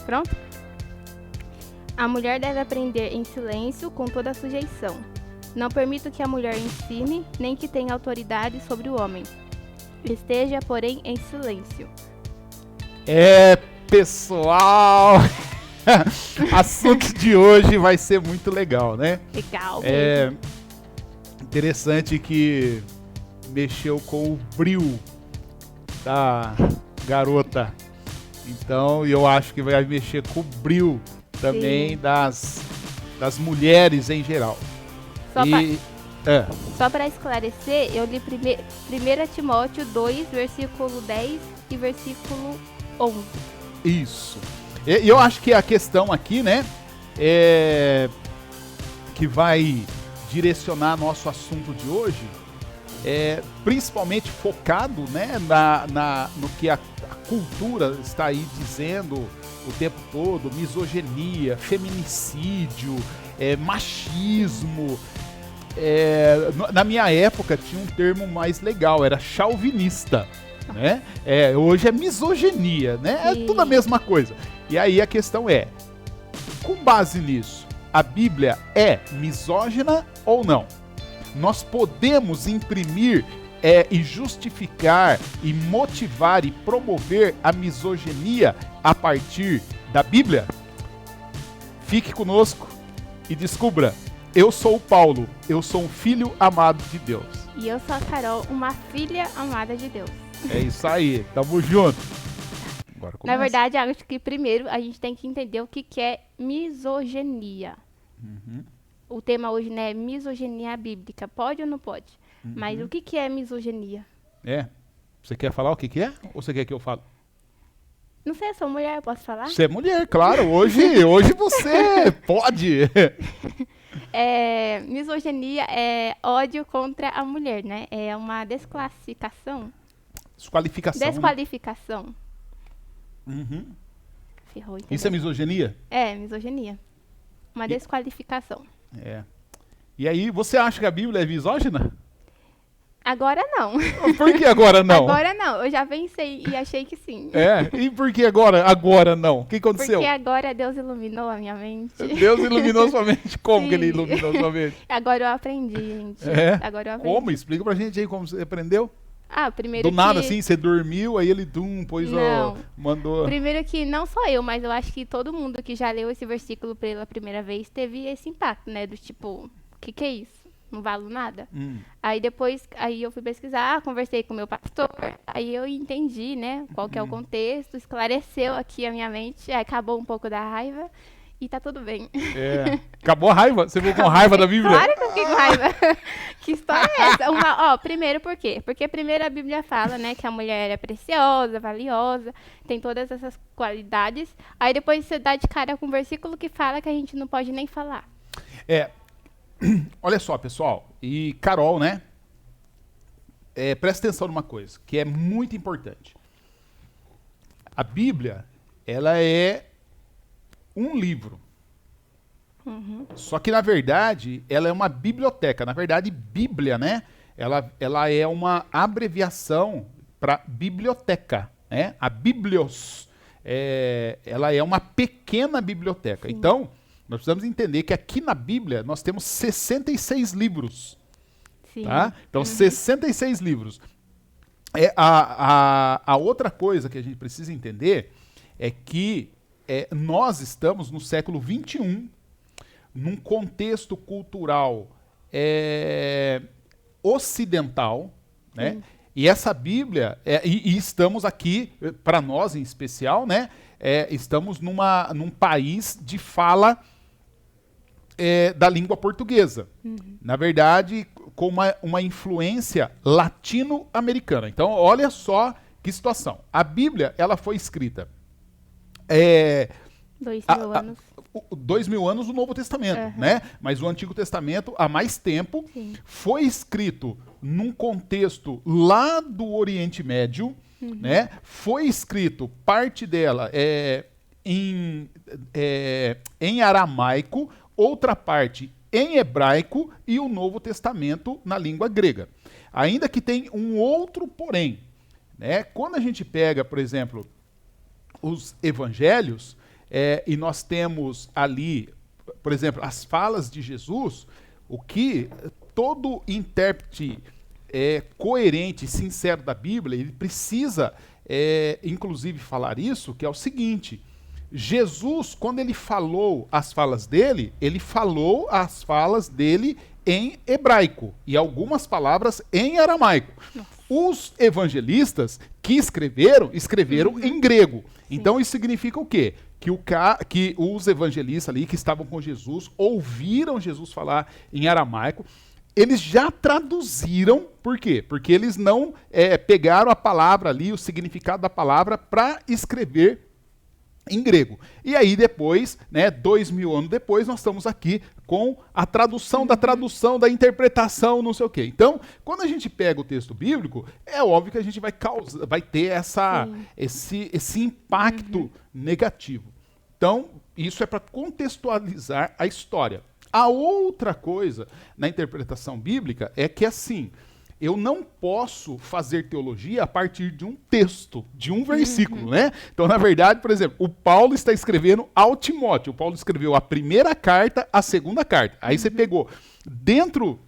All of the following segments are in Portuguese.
Pronto? A mulher deve aprender em silêncio com toda a sujeição. Não permito que a mulher ensine, nem que tenha autoridade sobre o homem. Esteja, porém, em silêncio. Pessoal, assunto de hoje vai ser muito legal, né? Legal. Mesmo. Interessante que mexeu com o bril da garota. Então, eu acho que vai mexer com o bril também das mulheres em geral. Só para esclarecer, eu li 1 Timóteo 2, versículo 10 e versículo 11. Isso. Eu acho que a questão aqui, né, que vai direcionar nosso assunto de hoje, principalmente focado, né, no que a cultura está aí dizendo o tempo todo: misoginia, feminicídio, machismo. Na minha época tinha um termo mais legal, era chauvinista, né? Hoje é misoginia, né? É tudo a mesma coisa. E aí a questão é, com base nisso, a Bíblia é misógina ou não? Nós podemos imprimir e justificar e motivar e promover a misoginia a partir da Bíblia? Fique conosco e descubra. Eu sou o Paulo, eu sou um filho amado de Deus. E eu sou a Carol, uma filha amada de Deus. É isso aí, tamo junto. Agora começa. Na verdade, acho que primeiro a gente tem que entender o que é misoginia. Uhum. O tema hoje, né, é misoginia bíblica. Pode ou não pode? Uhum. Mas o que é misoginia? Você quer falar o que é? Ou você quer que eu fale? Não sei, eu sou mulher, eu posso falar? Você é mulher, claro. Hoje você pode. Misoginia é ódio contra a mulher, né? É uma desclassificação. Desqualificação. Né? Uhum. Ferrou, entendeu? Isso é misoginia? Misoginia. Uma desqualificação. E aí, você acha que a Bíblia é misógina? Agora não. Por que agora não? Agora não. Eu já pensei e achei que sim. E por que agora não? O que aconteceu? Porque agora Deus iluminou a minha mente. Deus iluminou sua mente? Como Sim. que ele iluminou sua mente? Agora eu aprendi, gente. Agora eu aprendi. Como? Explica pra gente aí como você aprendeu. Primeiro do nada, assim, você dormiu, aí ele mandou... Primeiro que não só eu, mas eu acho que todo mundo que já leu esse versículo pela primeira vez teve esse impacto, né? Do tipo, o que é isso? Não vale nada. Aí depois, eu fui pesquisar, conversei com o meu pastor, aí eu entendi, né, qual que é o contexto, esclareceu aqui a minha mente, aí acabou um pouco da raiva e tá tudo bem. Acabou a raiva? Você ficou com raiva da Bíblia? Claro que eu fiquei com raiva. Que história é essa? Primeiro por quê? Porque primeiro a Bíblia fala, né, que a mulher é preciosa, valiosa, tem todas essas qualidades, aí depois você dá de cara com um versículo que fala que a gente não pode nem falar. Olha só, pessoal, e Carol, né? Presta atenção numa coisa, que é muito importante. A Bíblia, ela é um livro. Só que, na verdade, ela é uma biblioteca. Na verdade, Bíblia, né? Ela é uma abreviação para biblioteca, né? A Biblios, ela é uma pequena biblioteca. Sim. Então, nós precisamos entender que aqui na Bíblia nós temos 66 livros. Sim. Tá? Então, 66 livros. A outra coisa que a gente precisa entender é que nós estamos no século XXI, num contexto cultural ocidental, né? E essa Bíblia, e estamos aqui, para nós em especial, né? Estamos num país de fala da língua portuguesa. Na verdade, com uma influência latino-americana. Então, olha só que situação. A Bíblia, ela foi escrita 2000 anos. 2000 anos do Novo Testamento, né? Mas o Antigo Testamento, há mais tempo, foi escrito num contexto lá do Oriente Médio, né? Foi escrito, parte dela em aramaico, outra parte em hebraico e o Novo Testamento na língua grega. Ainda que tem um outro porém, né? Quando a gente pega, por exemplo, os evangelhos, e nós temos ali, por exemplo, as falas de Jesus, o que todo intérprete coerente e sincero da Bíblia, ele precisa, inclusive, falar isso, que é o seguinte: Jesus, quando ele falou as falas dele, ele falou as falas dele em hebraico e algumas palavras em aramaico. Os evangelistas que escreveram em grego. Então isso significa o quê? Que os evangelistas ali que estavam com Jesus ouviram Jesus falar em aramaico. Eles já traduziram, por quê? Porque eles não pegaram a palavra ali, o significado da palavra, para escrever em grego. E aí depois, 2000 anos depois, nós estamos aqui com a tradução da tradução, da interpretação, não sei o quê. Então, quando a gente pega o texto bíblico, é óbvio que a gente vai ter esse impacto negativo. Então, isso é para contextualizar a história. A outra coisa na interpretação bíblica é que, assim, eu não posso fazer teologia a partir de um texto, de um versículo, né? Então, na verdade, por exemplo, o Paulo está escrevendo ao Timóteo. O Paulo escreveu a primeira carta, a segunda carta. Aí você pegou dentro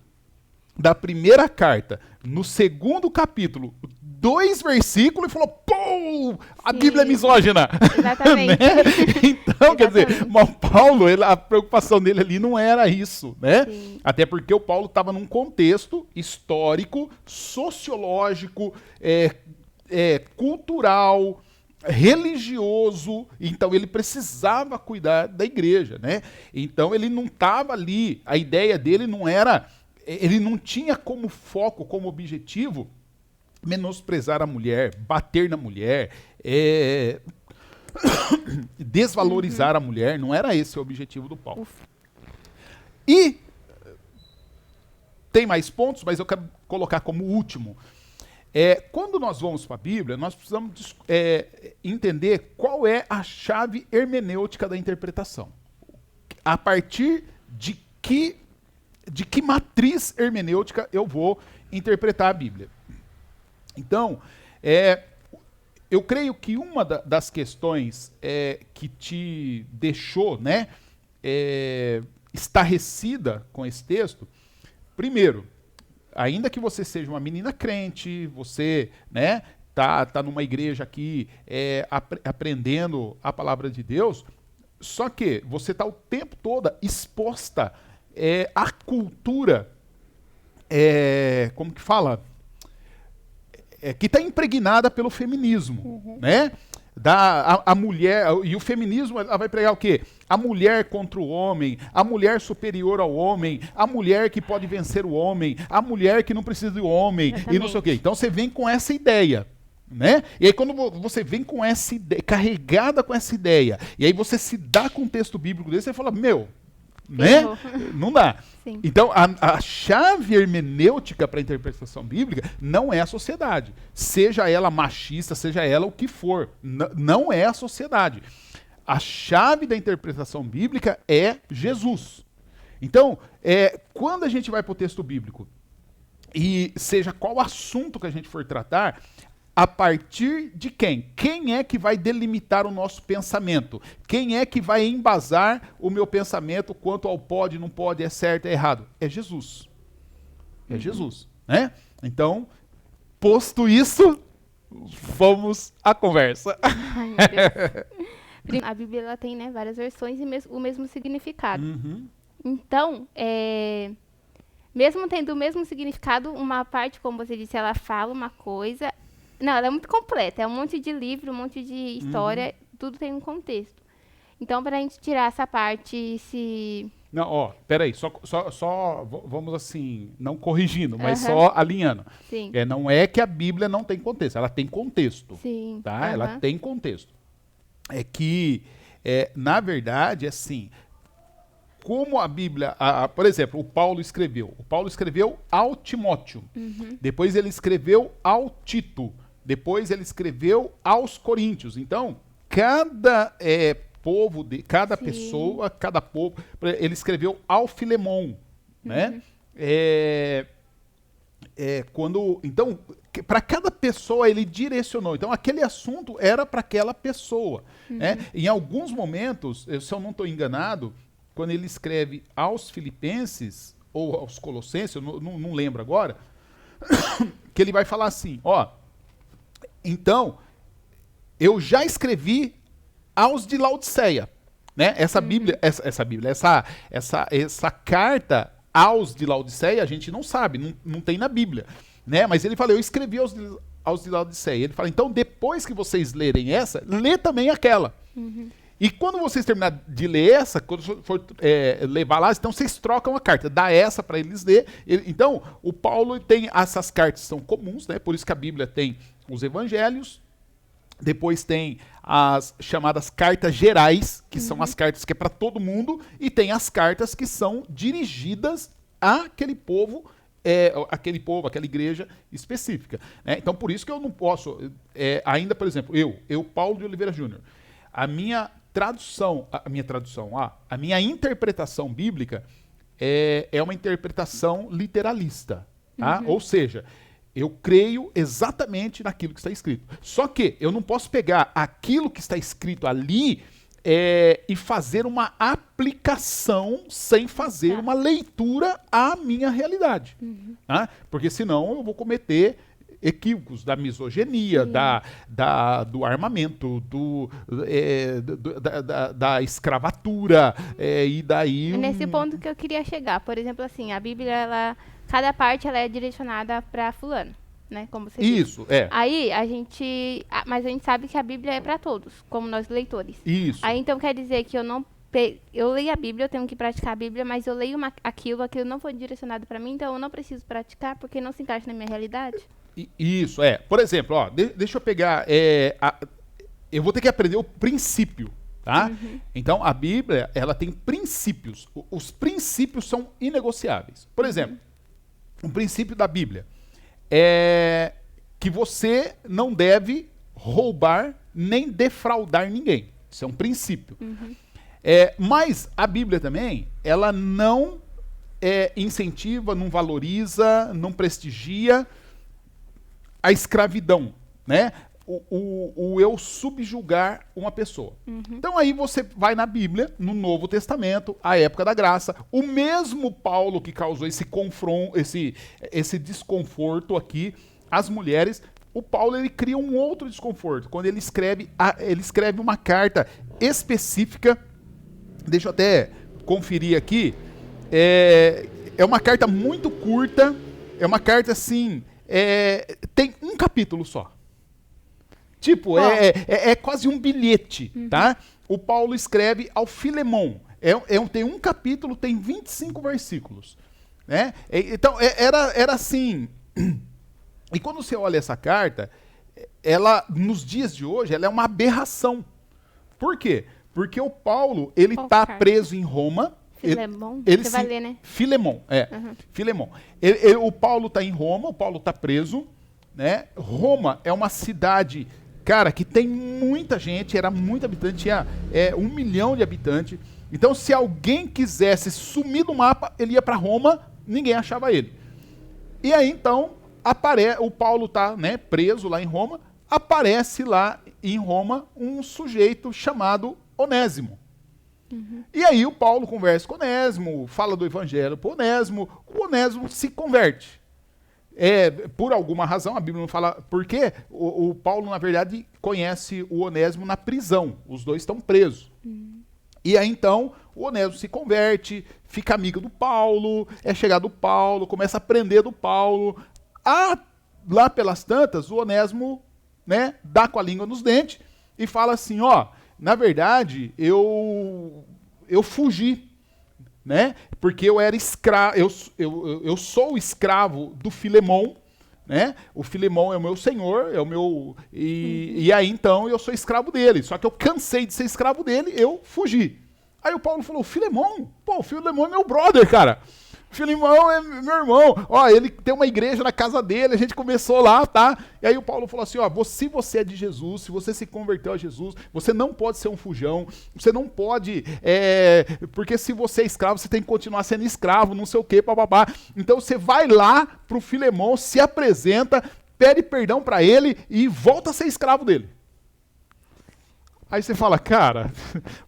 da primeira carta, no segundo capítulo, 2 versículos e falou, pô, a Bíblia é misógina. Exatamente. Né? Então, quer dizer, mas o Paulo, a preocupação dele ali não era isso, né? Sim. Até porque o Paulo estava num contexto histórico, sociológico, cultural, religioso, então ele precisava cuidar da igreja, né? Então ele não estava ali, a ideia dele não era, ele não tinha como foco, como objetivo, menosprezar a mulher, bater na mulher, desvalorizar a mulher, não era esse o objetivo do Paulo. E tem mais pontos, mas eu quero colocar como último. Quando nós vamos para a Bíblia, nós precisamos entender qual é a chave hermenêutica da interpretação. A partir de que matriz hermenêutica eu vou interpretar a Bíblia. Então, eu creio que uma das questões que te deixou, estarrecida com esse texto, primeiro, ainda que você seja uma menina crente, você tá numa igreja aqui aprendendo a palavra de Deus, só que você está o tempo todo exposta à cultura, como que fala? Que está impregnada pelo feminismo, né? A mulher, e o feminismo ela vai pregar o quê? A mulher contra o homem, a mulher superior ao homem, a mulher que pode vencer o homem, a mulher que não precisa do homem, e não sei o quê. Então você vem com essa ideia, né? E aí quando você vem com essa ideia, carregada com essa ideia, e aí você se dá com um texto bíblico desse, você fala, né? Não dá. Sim. Então, a chave hermenêutica para a interpretação bíblica não é a sociedade. Seja ela machista, seja ela o que for. Não é a sociedade. A chave da interpretação bíblica é Jesus. Então, quando a gente vai para o texto bíblico, e seja qual assunto que a gente for tratar, a partir de quem? Quem é que vai delimitar o nosso pensamento? Quem é que vai embasar o meu pensamento quanto ao pode, não pode, é certo, é errado? É Jesus. É Jesus, né? Então, posto isso, vamos à conversa. Ai, meu Deus. A Bíblia ela tem várias versões e o mesmo significado. Então, mesmo tendo o mesmo significado, uma parte, como você disse, ela fala uma coisa. Não, ela é muito completa. É um monte de livro, um monte de história, tudo tem um contexto. Então, para a gente tirar essa parte, se... Não, peraí, só vamos assim, não corrigindo, mas só alinhando. Sim. Não é que a Bíblia não tem contexto, ela tem contexto. Sim. Tá? Ela tem contexto. É que, na verdade, assim, como a Bíblia, por exemplo, o Paulo escreveu ao Timóteo, depois ele escreveu ao Tito, depois ele escreveu aos Coríntios. Então, cada povo, cada pessoa, cada povo, ele escreveu ao Filemon, né? Então, para cada pessoa ele direcionou. Então, aquele assunto era para aquela pessoa. Né? Em alguns momentos, se eu não estou enganado, quando ele escreve aos Filipenses ou aos Colossenses, eu não lembro agora, que ele vai falar assim, então, eu já escrevi aos de Laodiceia. Né? Essa carta aos de Laodiceia, a gente não sabe, não tem na Bíblia. Né? Mas ele fala, eu escrevi aos de Laodiceia. Ele fala, então depois que vocês lerem essa, lê também aquela. E quando vocês terminarem de ler essa, quando for levar lá, então vocês trocam a carta, dá essa para eles ler. Então, o Paulo tem essas cartas que são comuns, né? Por isso que a Bíblia tem os evangelhos, depois tem as chamadas cartas gerais, que são as cartas que é para todo mundo, e tem as cartas que são dirigidas àquele povo, aquela igreja específica. Né? Então, por isso que eu não posso, ainda, por exemplo, eu Paulo de Oliveira Júnior, a minha interpretação bíblica é uma interpretação literalista. Tá? Ou seja, eu creio exatamente naquilo que está escrito. Só que eu não posso pegar aquilo que está escrito ali e fazer uma aplicação sem fazer uma leitura à minha realidade. Tá? Porque senão eu vou cometer equívocos da misoginia, do armamento, da escravatura, e daí... É nesse ponto que eu queria chegar. Por exemplo, assim, a Bíblia, cada parte ela é direcionada para fulano, né? Como você disse. Isso, Aí mas a gente sabe que a Bíblia é para todos, como nós leitores. Isso. Aí então quer dizer que eu leio a Bíblia, eu tenho que praticar a Bíblia, mas eu leio aquilo não foi direcionado para mim, então eu não preciso praticar porque não se encaixa na minha realidade. Isso, Por exemplo, deixa eu pegar... eu vou ter que aprender o princípio, tá? Então, a Bíblia, ela tem princípios. Os princípios são inegociáveis. Por exemplo, um princípio da Bíblia é que você não deve roubar nem defraudar ninguém. Isso é um princípio. Mas a Bíblia também, ela não incentiva, não valoriza, não prestigia a escravidão, né? O eu subjugar uma pessoa. Então aí você vai na Bíblia, no Novo Testamento, a época da graça, o mesmo Paulo que causou esse confronto, esse desconforto aqui às mulheres, o Paulo ele cria um outro desconforto, quando ele escreve uma carta específica, deixa eu até conferir aqui, é uma carta muito curta, é uma carta assim, tem um capítulo só. Tipo, é quase um bilhete, tá? O Paulo escreve ao Filemon. Tem um capítulo, tem 25 versículos. Né? Então, era assim. E quando você olha essa carta, ela, nos dias de hoje, ela é uma aberração. Por quê? Porque o Paulo, ele está preso em Roma. Filemon? Você vai ler, né? Filemon, Filemon. O Paulo está em Roma, o Paulo está preso. Né? Roma é uma cidade, cara, que tem muita gente, era muito habitante, tinha 1 milhão de habitantes. Então, se alguém quisesse sumir do mapa, ele ia para Roma, ninguém achava ele. E aí, então, o Paulo está, né, preso lá em Roma, aparece lá em Roma um sujeito chamado Onésimo. E aí o Paulo conversa com Onésimo, fala do evangelho para o Onésimo se converte. Por alguma razão, a Bíblia não fala por quê, o Paulo, na verdade, conhece o Onésimo na prisão, os dois estão presos. E aí, então, o Onésimo se converte, fica amigo do Paulo, é chegado do Paulo, começa a aprender do Paulo. Lá pelas tantas, o Onésimo, né, dá com a língua nos dentes e fala assim, na verdade, eu fugi, né? Porque eu era escravo, eu sou escravo do Filemon, né? O Filemon é o meu senhor, é o meu e aí então eu sou escravo dele. Só que eu cansei de ser escravo dele, eu fugi. Aí o Paulo falou: Filemon? Pô, o Filemon é meu brother, cara. Filemão é meu irmão. Ó, ele tem uma igreja na casa dele, a gente começou lá, tá? E aí o Paulo falou assim, ó, se você é de Jesus, se você se converteu a Jesus, você não pode ser um fujão, você não pode, porque se você é escravo, você tem que continuar sendo escravo, não sei o quê, papapá. Então você vai lá pro Filemão, se apresenta, pede perdão para ele e volta a ser escravo dele. Aí você fala, cara,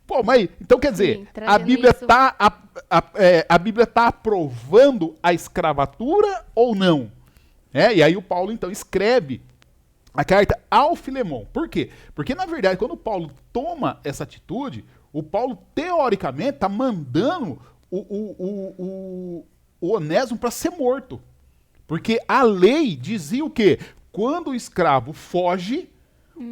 pô, mas então quer dizer, Sim, a Bíblia isso. a Bíblia está aprovando a escravatura ou não? E aí o Paulo então escreve a carta ao Filemão. Por quê? Porque na verdade quando o Paulo toma essa atitude, o Paulo teoricamente está mandando o Onésimo para ser morto. Porque a lei dizia o quê? Quando o escravo foge,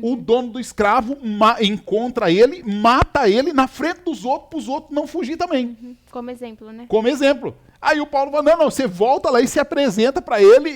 o dono do escravo encontra ele, mata ele na frente dos outros, para os outros não fugir também. Como exemplo, né? Como exemplo. Aí o Paulo fala, não, você volta lá e se apresenta para ele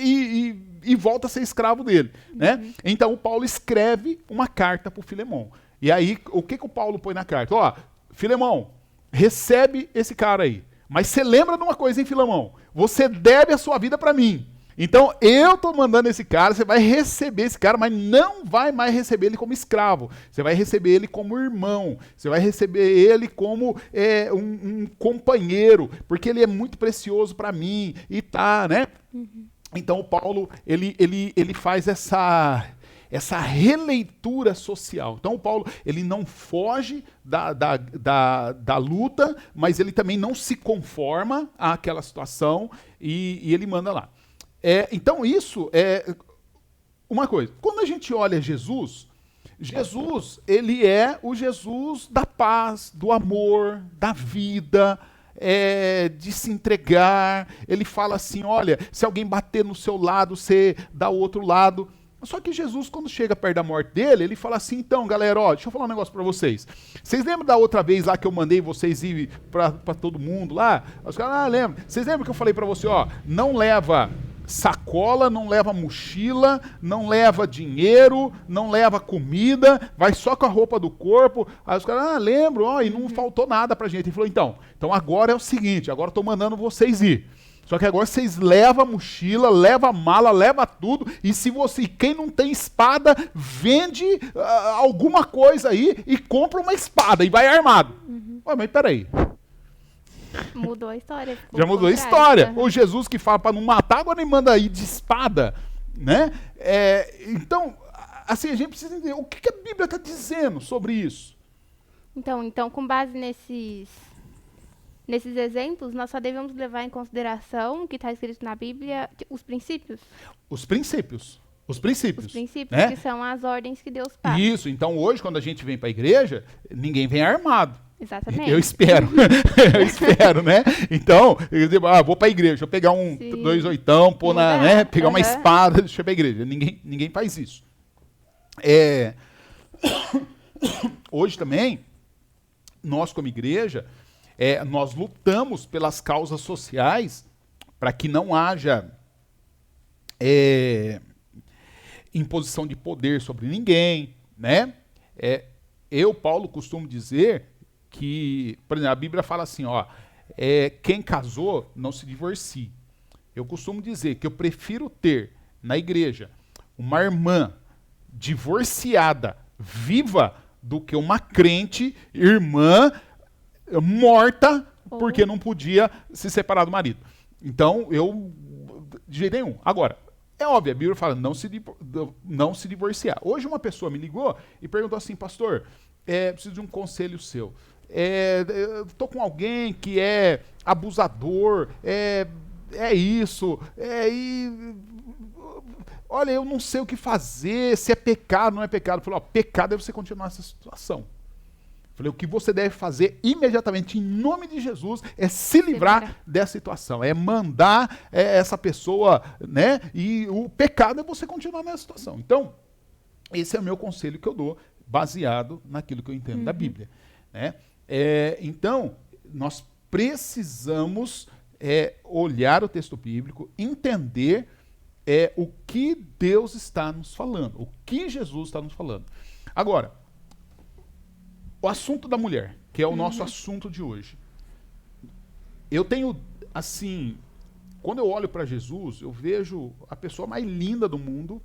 e volta a ser escravo dele. Né? Então o Paulo escreve uma carta para o Filemão. E aí, o que o Paulo põe na carta? Ó, Filemão, recebe esse cara aí. Mas você lembra de uma coisa, hein, Filemão? Você deve a sua vida para mim. Então, eu tô mandando esse cara, você vai receber esse cara, mas não vai mais receber ele como escravo. Você vai receber ele como irmão. Você vai receber ele como um companheiro, porque ele é muito precioso para mim e tá, né? Então, o Paulo, ele faz essa releitura social. Então, o Paulo, ele não foge da luta, mas ele também não se conforma àquela situação e ele manda lá. Então isso é uma coisa. Quando a gente olha Jesus, ele é o Jesus da paz, do amor, da vida, de se entregar. Ele fala assim, olha, se alguém bater no seu lado, você dá o outro lado. Só que Jesus, quando chega perto da morte dele, ele fala assim, então, galera, ó, deixa eu falar um negócio pra vocês. Vocês lembram da outra vez lá que eu mandei vocês ir pra todo mundo lá? Os caras, lembro. Vocês lembram que eu falei pra você, ó, não leva sacola, não leva mochila, não leva dinheiro, não leva comida, vai só com a roupa do corpo. Aí os caras, lembro, ó, e não faltou nada pra gente. Ele falou, então agora é o seguinte, agora eu tô mandando vocês ir. Só que agora vocês levam a mochila, levam a mala, levam tudo, e quem não tem espada, vende alguma coisa aí e compra uma espada e vai armado. Ué, mas peraí. Mudou a história. Já mudou a história. O Jesus que fala para não matar, agora ele manda ir de espada, né? Então, assim, a gente precisa entender o que a Bíblia está dizendo sobre isso. Então, com base nesses exemplos, nós só devemos levar em consideração o que está escrito na Bíblia, os princípios. Os princípios. Né? Que são as ordens que Deus passa. Isso. Então, hoje, quando a gente vem para a igreja, ninguém vem armado. Exatamente. Eu espero. Eu espero, né? Então, vou para a igreja, deixa eu pegar um 2/8, pôr pegar uma espada, deixa eu ir para a igreja. Ninguém faz isso. Hoje também, nós como igreja, nós lutamos pelas causas sociais para que não haja imposição de poder sobre ninguém, né? Paulo, costumo dizer que, por exemplo, a Bíblia fala assim, ó, quem casou não se divorcie. Eu costumo dizer que eu prefiro ter na igreja uma irmã divorciada, viva, do que uma crente, irmã, morta, porque não podia se separar do marido. Então, de jeito nenhum. Agora, é óbvio, a Bíblia fala não se divorciar. Hoje uma pessoa me ligou e perguntou assim, pastor, preciso de um conselho seu. Estou com alguém que é abusador, olha, eu não sei o que fazer, se é pecado, não é pecado. Eu falei, pecado é você continuar nessa situação. Falei, o que você deve fazer imediatamente, em nome de Jesus, é se livrar dessa situação, é mandar essa pessoa, né? E o pecado é você continuar nessa situação. Então, esse é o meu conselho que eu dou, baseado naquilo que eu entendo da Bíblia, né? Então, nós precisamos olhar o texto bíblico, entender o que Deus está nos falando, o que Jesus está nos falando. Agora, o assunto da mulher, que é o nosso assunto de hoje. Eu tenho, assim, quando eu olho para Jesus, eu vejo a pessoa mais linda do mundo,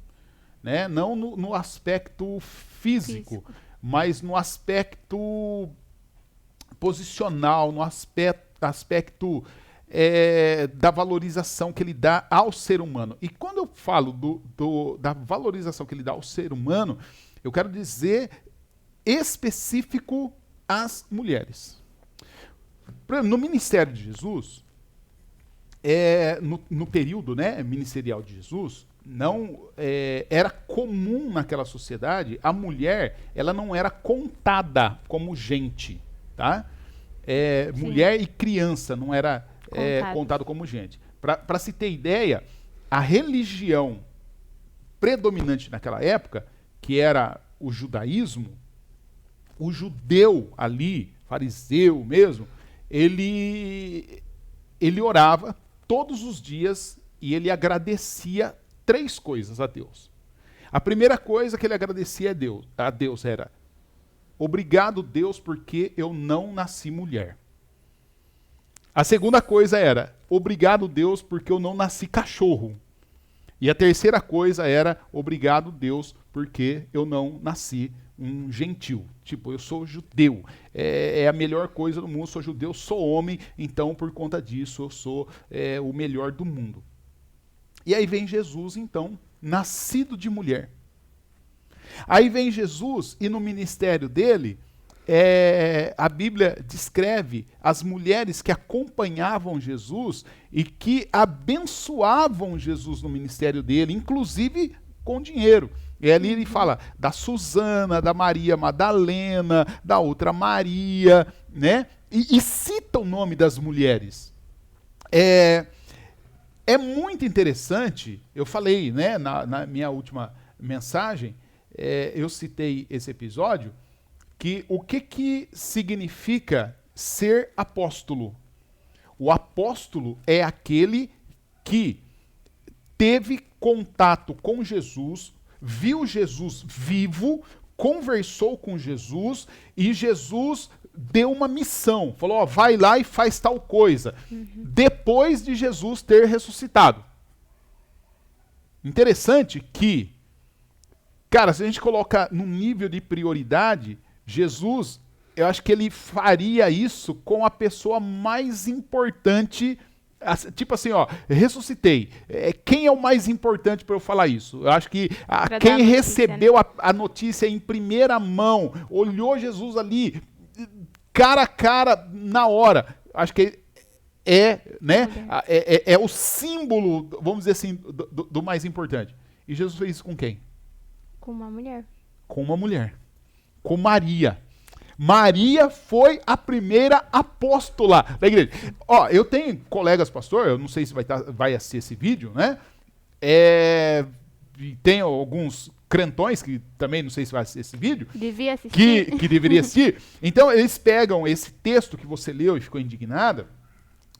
né? Não no aspecto físico, mas no aspecto posicional, no aspecto da valorização que ele dá ao ser humano. E quando eu falo da valorização que ele dá ao ser humano, eu quero dizer específico às mulheres. No ministério de Jesus, no período, né, ministerial de Jesus, não era comum naquela sociedade, a mulher ela não era contada como gente, tá? Mulher e criança não era contado como gente. Para se ter ideia, a religião predominante naquela época, que era o judaísmo, o judeu ali, fariseu mesmo, ele orava todos os dias e ele agradecia 3 coisas a Deus. A primeira coisa que ele agradecia a Deus era: obrigado, Deus, porque eu não nasci mulher. A segunda coisa era: obrigado, Deus, porque eu não nasci cachorro. E a terceira coisa era: obrigado, Deus, porque eu não nasci um gentil. Tipo, eu sou judeu. É a melhor coisa do mundo, sou judeu, sou homem, então por conta disso eu sou o melhor do mundo. E aí vem Jesus, então, nascido de mulher. Aí vem Jesus e no ministério dele, a Bíblia descreve as mulheres que acompanhavam Jesus e que abençoavam Jesus no ministério dele, inclusive com dinheiro. E ali ele fala da Susana, da Maria Madalena, da outra Maria, né? E cita o nome das mulheres. É muito interessante, eu falei, né, na minha última mensagem, eu citei esse episódio, que o que significa ser apóstolo? O apóstolo é aquele que teve contato com Jesus, viu Jesus vivo, conversou com Jesus e Jesus deu uma missão. Falou, vai lá e faz tal coisa. Depois de Jesus ter ressuscitado. Interessante que, cara, se a gente coloca num nível de prioridade, Jesus, eu acho que ele faria isso com a pessoa mais importante. Tipo assim, ressuscitei. Quem é o mais importante para eu falar isso? Eu acho que quem recebeu a notícia em primeira mão, olhou Jesus ali, cara a cara, na hora. Acho que né? É o símbolo, vamos dizer assim, do mais importante. E Jesus fez isso com quem? Com uma mulher. Com uma mulher. Com Maria. Maria foi a primeira apóstola da igreja. Eu tenho colegas, pastor, eu não sei se vai assistir esse vídeo, né? Tem alguns crentões que também não sei se vai assistir esse vídeo. Devia assistir. Que deveria assistir. Então, eles pegam esse texto que você leu e ficou indignada,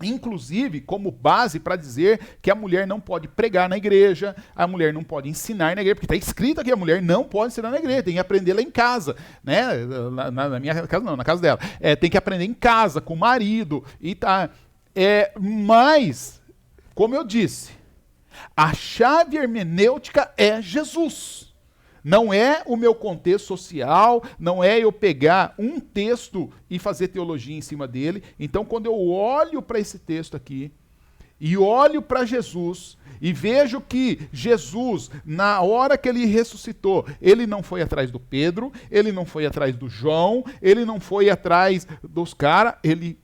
inclusive como base para dizer que a mulher não pode pregar na igreja, a mulher não pode ensinar na igreja, porque está escrito aqui, a mulher não pode ensinar na igreja, tem que aprender lá em casa, né? Na minha casa não, na casa dela. Tem que aprender em casa, com o marido, e tá. Mas, como eu disse, a chave hermenêutica é Jesus. Não é o meu contexto social, não é eu pegar um texto e fazer teologia em cima dele. Então, quando eu olho para esse texto aqui, e olho para Jesus, e vejo que Jesus, na hora que ele ressuscitou, ele não foi atrás do Pedro, ele não foi atrás do João, ele não foi atrás dos caras, ele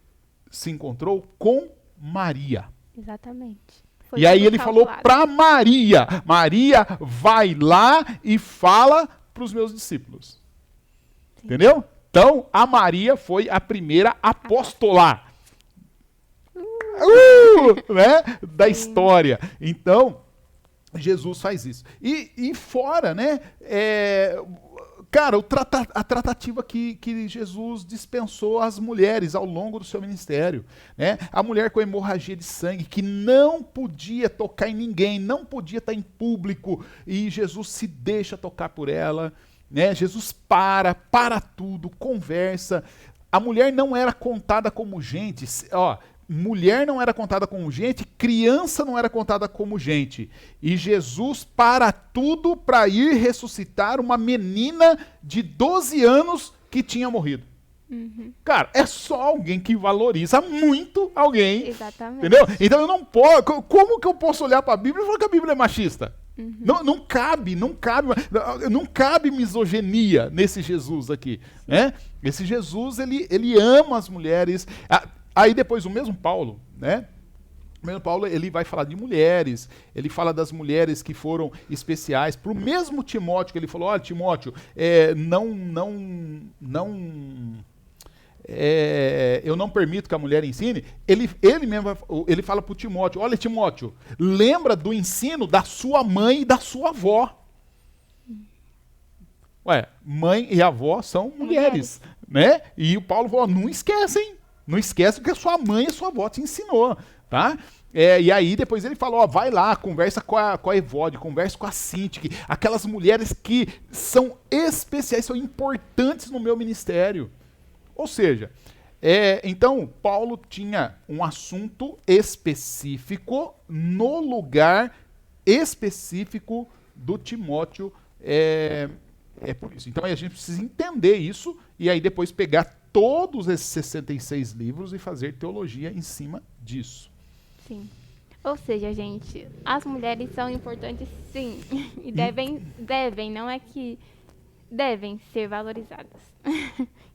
se encontrou com Maria. Exatamente. E aí ele falou para Maria, Maria, vai lá e fala para os meus discípulos. Sim. Entendeu? Então, a Maria foi a primeira apóstola né, da história. Então, Jesus faz isso. E fora, né, cara, a tratativa que Jesus dispensou às mulheres ao longo do seu ministério. Né? A mulher com hemorragia de sangue, que não podia tocar em ninguém, não podia estar em público, e Jesus se deixa tocar por ela. Né? Jesus para tudo, conversa. A mulher não era contada como gente. Mulher não era contada como gente criança não era contada como gente. E Jesus para tudo para ir ressuscitar uma menina de 12 anos que tinha morrido. Cara, é só alguém que valoriza muito alguém. Exatamente. Entendeu? Então eu não posso. Como que eu posso olhar para a Bíblia e falar que a Bíblia é machista? Não cabe misoginia nesse Jesus aqui, né? Esse Jesus, ele ama as mulheres. Aí depois o mesmo Paulo, né? O mesmo Paulo, ele vai falar de mulheres, ele fala das mulheres que foram especiais. Para o mesmo Timóteo, que ele falou, olha, Timóteo, eu não permito que a mulher ensine, ele mesmo ele fala para o Timóteo, olha Timóteo, lembra do ensino da sua mãe e da sua avó. Ué, mãe e avó são mulheres, né? E o Paulo falou, não esquecem o que a sua mãe e a sua avó te ensinou, tá? E aí depois ele falou, ó, vai lá, conversa com a Evode, conversa com a Cinti, aquelas mulheres que são especiais, são importantes no meu ministério. Ou seja, então Paulo tinha um assunto específico no lugar específico do Timóteo. É por isso. Então a gente precisa entender isso e aí depois pegar todos esses 66 livros e fazer teologia em cima disso. Sim. Ou seja, gente, as mulheres são importantes sim. E devem, não é que devem ser valorizadas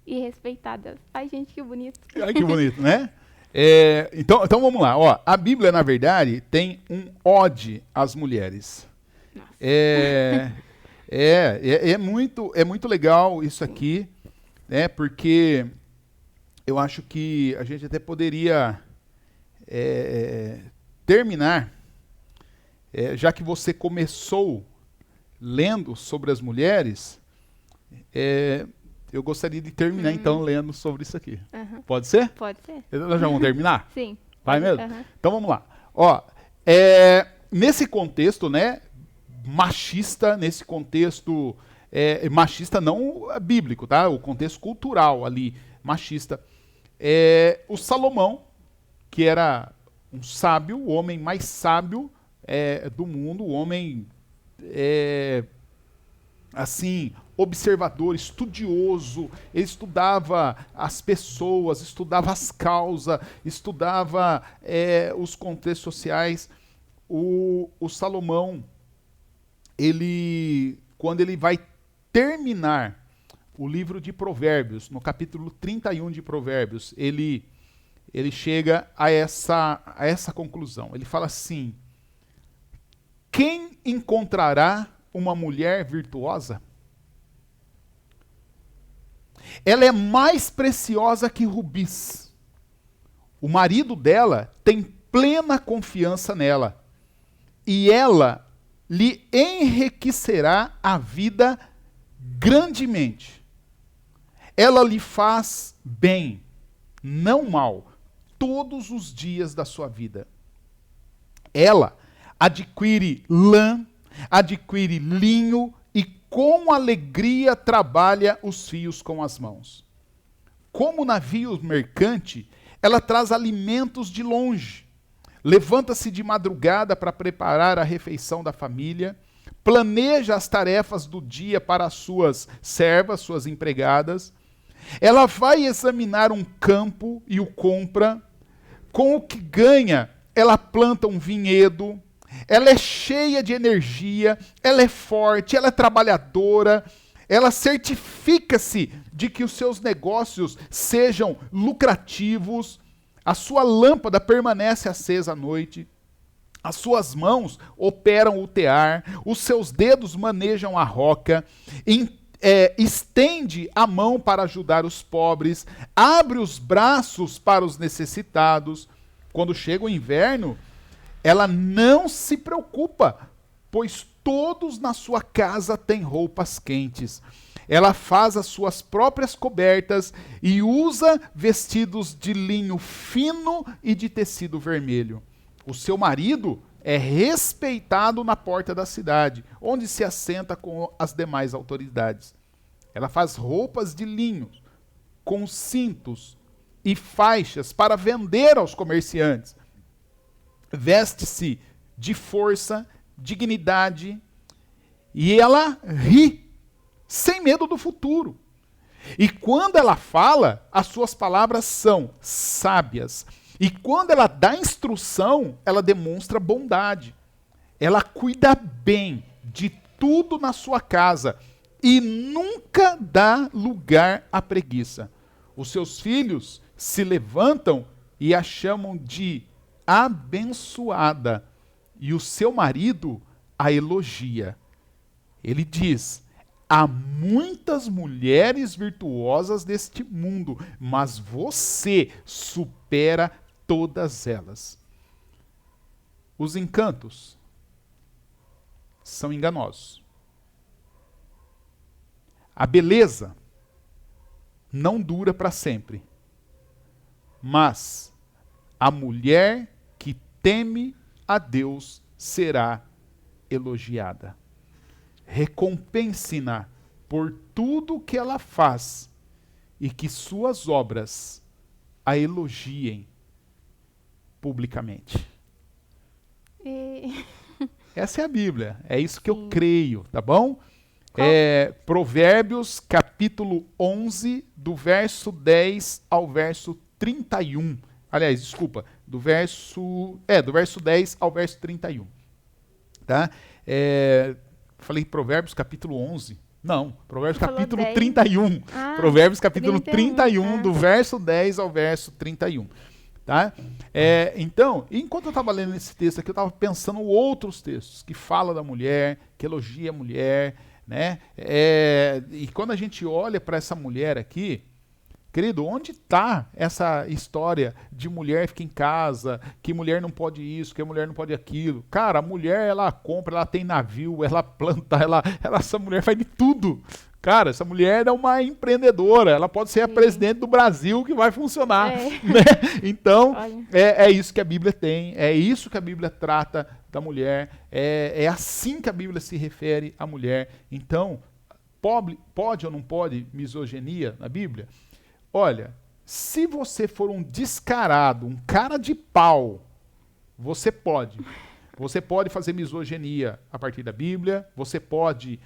e respeitadas. Ai, gente, que bonito. Ai, que bonito, né? Então vamos lá. Ó, a Bíblia, na verdade, tem um ode às mulheres. Nossa. É muito legal isso aqui, né? Porque eu acho que a gente até poderia terminar, já que você começou lendo sobre as mulheres, eu gostaria de terminar então lendo sobre isso aqui. Pode ser? Pode ser. Nós já vamos terminar? Sim. Vai mesmo? Então vamos lá. Ó, nesse contexto, né, machista, nesse contexto machista não bíblico, tá? O contexto cultural ali, machista. O Salomão, que era um sábio, o homem mais sábio do mundo, o homem assim, observador, estudioso, ele estudava as pessoas, estudava as causas, estudava os contextos sociais. O Salomão, quando ele vai terminar o livro de Provérbios, no capítulo 31 de Provérbios, ele chega a essa conclusão. Ele fala assim: quem encontrará uma mulher virtuosa? Ela é mais preciosa que rubis. O marido dela tem plena confiança nela, e ela lhe enriquecerá a vida grandemente. Ela lhe faz bem, não mal, todos os dias da sua vida. Ela adquire lã, adquire linho e com alegria trabalha os fios com as mãos. Como navio mercante, ela traz alimentos de longe. Levanta-se de madrugada para preparar a refeição da família, planeja as tarefas do dia para as suas servas, suas empregadas. Ela vai examinar um campo e o compra. Com o que ganha, ela planta um vinhedo. Ela é cheia de energia, ela é forte, ela é trabalhadora. Ela certifica-se de que os seus negócios sejam lucrativos. A sua lâmpada permanece acesa à noite. As suas mãos operam o tear. Os seus dedos manejam a roca. Estende a mão para ajudar os pobres. Abre os braços para os necessitados. Quando chega o inverno, ela não se preocupa, pois todos na sua casa têm roupas quentes. Ela faz as suas próprias cobertas e usa vestidos de linho fino e de tecido vermelho. O seu marido é respeitado na porta da cidade, onde se assenta com as demais autoridades. Ela faz roupas de linho, com cintos e faixas para vender aos comerciantes. veste-se de força, dignidade, e ela ri, sem medo do futuro. E quando ela fala, as suas palavras são sábias. E quando ela dá instrução, ela demonstra bondade. Ela cuida bem de tudo na sua casa e nunca dá lugar à preguiça. Os seus filhos se levantam e a chamam de abençoada, e o seu marido a elogia. Ele diz: há muitas mulheres virtuosas neste mundo, mas você supera todas elas. Os encantos são enganosos. A beleza não dura para sempre. Mas a mulher que teme a Deus será elogiada. Recompense-na por tudo que ela faz e que suas obras a elogiem publicamente. Essa é a Bíblia, é isso que eu creio, tá bom? Provérbios capítulo 11, do verso 10 ao verso 31. Aliás, desculpa, do verso 10 ao verso 31. Tá? Falei Provérbios capítulo 11. Não, Provérbios capítulo 10. 31. Provérbios capítulo 31, do verso 10 ao verso 31. Tá? Então, enquanto eu estava lendo esse texto aqui, eu estava pensando em outros textos que falam da mulher, que elogia a mulher, né? E quando a gente olha para essa mulher aqui, querido, onde está essa história de mulher fica em casa, que mulher não pode isso, que a mulher não pode aquilo? Cara, a mulher, ela compra, ela tem navio, ela planta, essa mulher faz de tudo. Cara, essa mulher é uma empreendedora, ela pode ser a presidente do Brasil que vai funcionar. Né? Então, é isso que a Bíblia tem, é isso que a Bíblia trata da mulher, é assim que a Bíblia se refere à mulher. Então, pode ou não pode misoginia na Bíblia? Olha, se você for um descarado, um cara de pau, você pode. Você pode fazer misoginia a partir da Bíblia, você pode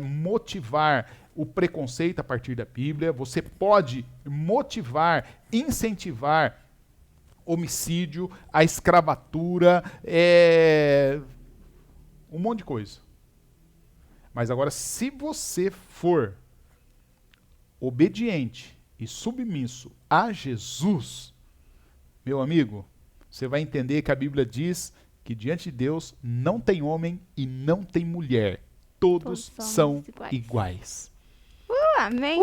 motivar o preconceito a partir da Bíblia, você pode motivar, incentivar homicídio, a escravatura, um monte de coisa. Mas agora, se você for obediente e submisso a Jesus, meu amigo, você vai entender que a Bíblia diz que diante de Deus não tem homem e não tem mulher. Todos são iguais. Amém.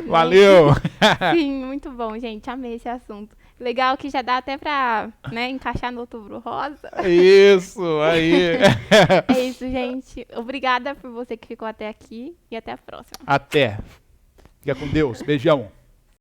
Valeu. Sim, muito bom, gente. Amei esse assunto. Legal que já dá até pra, né, encaixar no Outubro Rosa. Isso, aí. É isso, gente. Obrigada por você que ficou até aqui e até a próxima. Até. Fica com Deus. Beijão.